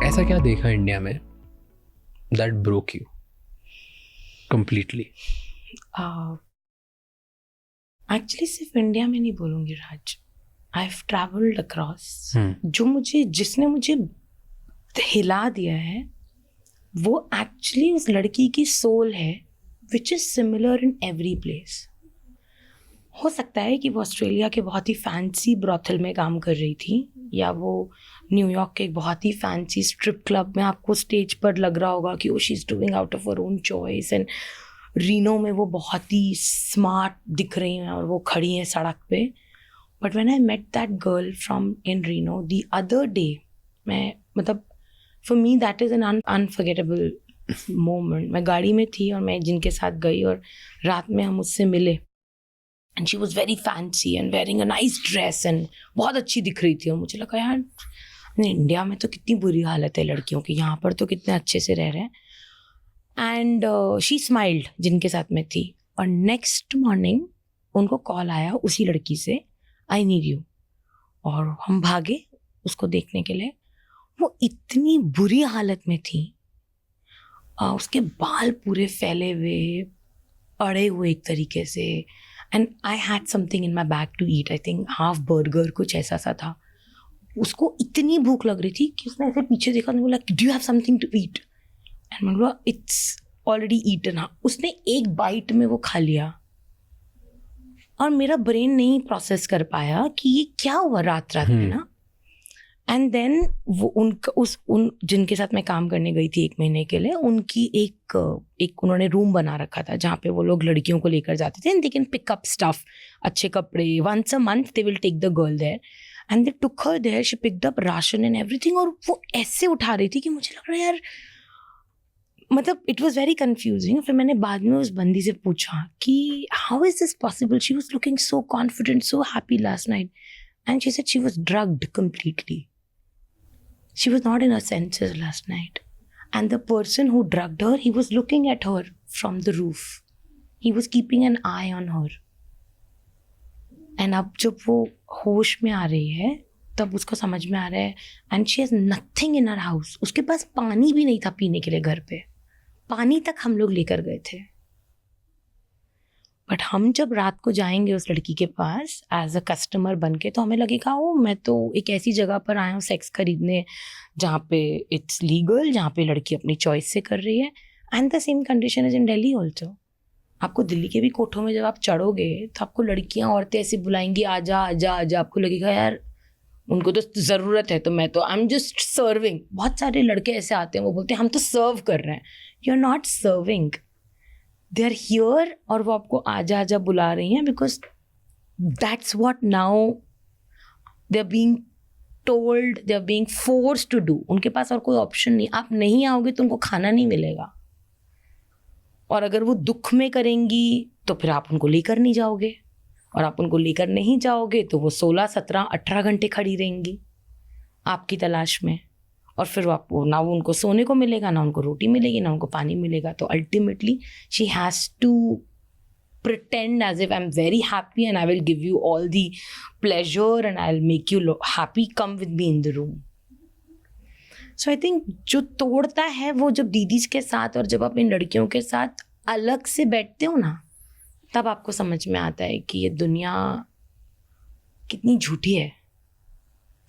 ऐसा क्या देखा इंडिया में that broke you completely? Actually सिर्फ इंडिया में नहीं बोलूँगी राज, आई हैव ट्रैवल्ड अक्रॉस। जिसने मुझे हिला दिया है वो एक्चुअली उस लड़की की सोल है, which is similar in every place. हो सकता है कि वो ऑस्ट्रेलिया के बहुत ही फैंसी ब्रॉथल में काम कर रही थी, या वो न्यूयॉर्क के एक बहुत ही फैंसी स्ट्रिप क्लब में आपको स्टेज पर लग रहा होगा कि वो she is doing out of her own choice, and Reno में वो बहुत ही स्मार्ट दिख रही हैं और वो खड़ी हैं सड़क पे। But when I met that girl from in Reno the other day, मैं मतलब for me that is an unforgettable moment. मैं गाड़ी में थी और मैं जिनके साथ गई और रात में हम उससे मिले, and she was very fancy and wearing a nice dress and बहुत अच्छी दिख रही थी। और मुझे लगा यार इंडिया में तो कितनी बुरी हालत है लड़कियों की, यहाँ पर तो कितने अच्छे से रह रहे हैं। एंड शी स्माइल्ड जिनके साथ मैं थी, और नेक्स्ट मॉर्निंग उनको कॉल आया उसी लड़की से, आई नीड यू। और हम भागे उसको देखने के लिए। वो इतनी बुरी हालत में थी, उसके बाल पूरे फैले हुए, अड़े हुए एक तरीके से, and I had something in my bag to eat, I think half burger कुछ ऐसा सा था। उसको इतनी भूख लग रही थी कि उसने ऐसे पीछे देखा और बोला do you have something to eat, and मैं बोला इट्स ऑलरेडी ईटन। उसने एक बाइट में वो खा लिया और मेरा ब्रेन नहीं प्रोसेस कर पाया कि ये क्या हुआ रात रात में ना। एंड देन वो उन जिनके साथ मैं काम करने गई थी 1 महीने के लिए, उनकी एक उन्होंने रूम बना रखा था जहाँ पे वो लोग लड़कियों को लेकर जाते थे, and they can pick up stuff, अच्छे कपड़े, once a month they will take the girl there, and they took her there, she picked up ration and everything. और वो ऐसे उठा रही थी कि मुझे लग रहा है यार, मतलब इट वॉज वेरी कन्फ्यूजिंग। फिर मैंने बाद में उस बंदी से पूछा कि how is this possible, she was looking so confident, so happy last night, and she said she was drugged completely. She was not in her senses last night. And the person who drugged her, he was looking at her from the roof. He was keeping an eye on her. And अब जब वो होश में आ रही है तब उसको समझ में आ रहा है, and she has nothing in her house. उसके पास पानी भी नहीं था पीने के लिए घर पे, पानी तक हम लोग लेकर गए थे। बट हम जब रात को जाएंगे उस लड़की के पास एज अ कस्टमर बन के, तो हमें लगेगा ओ मैं तो एक ऐसी जगह पर आया हूँ सेक्स खरीदने जहाँ पे इट्स लीगल, जहाँ पे लड़की अपनी चॉइस से कर रही है। And the same condition is in Delhi also. आपको दिल्ली के भी कोठों में जब आप चढ़ोगे तो आपको लड़कियाँ औरतें ऐसी बुलाएंगी आजा आजा आजा, आपको लगेगा यार उनको तो ज़रूरत है, तो मैं तो आई एम जस्ट सर्विंग। बहुत सारे लड़के ऐसे आते हैं, वो बोलते हैं हम तो सर्व कर रहे हैं। You are not serving, they are here, और वो आपको आजा आजा बुला रही हैं because that's what now they are being told, they are being forced to do. उनके पास और कोई ऑप्शन नहीं। आप नहीं आओगे तो उनको खाना नहीं मिलेगा, और अगर वो दुख में करेंगी तो फिर आप उनको लेकर नहीं जाओगे, और आप उनको लेकर नहीं जाओगे तो वो 16, 17, 18 घंटे खड़ी रहेंगी आपकी तलाश में, और फिर आपको ना वो उनको सोने को मिलेगा, ना उनको रोटी मिलेगी, ना उनको पानी मिलेगा। तो ultimately she has to pretend as if I'm very happy and I will give you all the pleasure and I'll make you happy, come with me in the room. So I think जो तोड़ता है वो जब दीदीज के साथ और जब आप इन लड़कियों के साथ अलग से बैठते हो ना, तब आपको समझ में आता है कि ये दुनिया कितनी झूठी है।